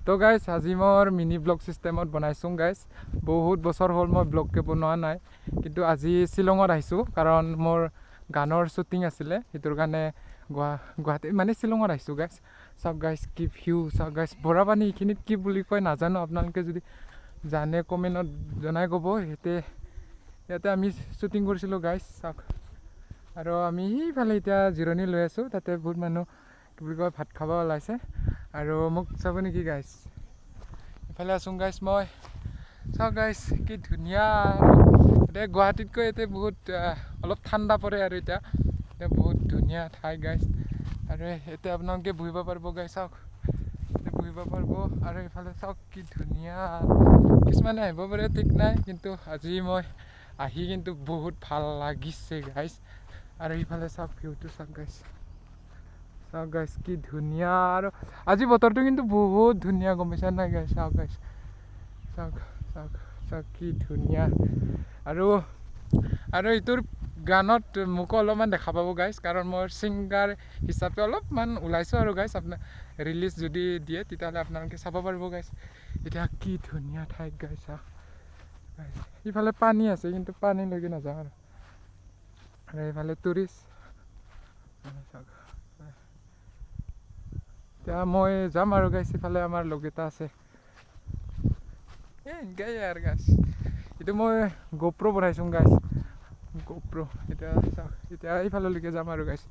তো গাইজ আজি মোৰ মিনি ব্লগ চিষ্টেমত বনাইছোঁ গাইজ। বহুত বছৰ হ'ল মই ব্লগকে বনোৱা নাই, কিন্তু আজি শ্বিলঙত আহিছোঁ কাৰণ মোৰ গানৰ শ্বুটিং আছিলে, সেইটোৰ কাৰণে গুৱাহাটী মানে শ্বিলঙত আহিছোঁ গাইজ। চাওক গাইজ কি ভিউ, চাওক গাইজ বৰাপানী এইখিনিত কি বুলি কয় নাজানো, আপোনালোকে যদি জানে কমেণ্টত জনাই ক'ব। ইয়াতে আমি শ্বুটিং কৰিছিলোঁ গাইজ চাওক। আৰু আমি সেইফালে এতিয়া জিৰণি লৈ আছোঁ, তাতে বহুত মানুহ কি বুলি কয় ভাত খাব ওলাইছে। আৰু মোক চাব নেকি গাইজ, ইফালে আছোঁ গাইজ মই। চাওক গাইজ কি ধুনীয়া, এতিয়া গুৱাহাটীতকৈ এতিয়া বহুত অলপ ঠাণ্ডা পৰে আৰু এতিয়া বহুত ধুনীয়া ঠাই গাইজ। আৰু এতিয়া আপোনালোকে বহিব পাৰিব গাইজ, চাওক এতিয়া বহিব পাৰিব। আৰু ইফালে চাওক কি ধুনীয়া, কিছুমানে আহিব পাৰে ঠিক নাই, কিন্তু আজি মই আহি কিন্তু বহুত ভাল লাগিছে গাইজ। আৰু ইফালে চাওক ভিউটো চাওক গাইজ, চাওক গাইজ কি ধুনীয়া। আৰু আজি বতৰটো কিন্তু বহুত ধুনীয়া, গম পাইছা নাই গাইজ। চাওক গাইজ, চাওক চাওক চাওক কি ধুনীয়া। আৰু এইটোৰ গানত মোকো অলপমান দেখা পাব গাইজ, কাৰণ মই ছিংগাৰ হিচাপে অলপমান ওলাইছোঁ আৰু গাইজ। আপোনাৰ ৰিলিজ যদি দিয়ে তেতিয়াহ'লে আপোনালোকে চাব পাৰিব গাইজ। এতিয়া কি ধুনীয়া ঠাইত গাইজ, চাওক গাইজ ইফালে পানী আছে, কিন্তু পানীলৈকে নাযাওঁ আৰু এইফালে টুৰিষ্ট। চাওক এতিয়া মই যাম আৰু গাইজ, ইফালে আমাৰ লগ এটা আছে। এনেকৈ আৰু গাইজ, এইটো মই গোপ্ৰ বনাইছোঁ গাইজ, গোপ্ৰ। এতিয়া চাওক এতিয়া এইফাললৈকে যাম আৰু গাইজ।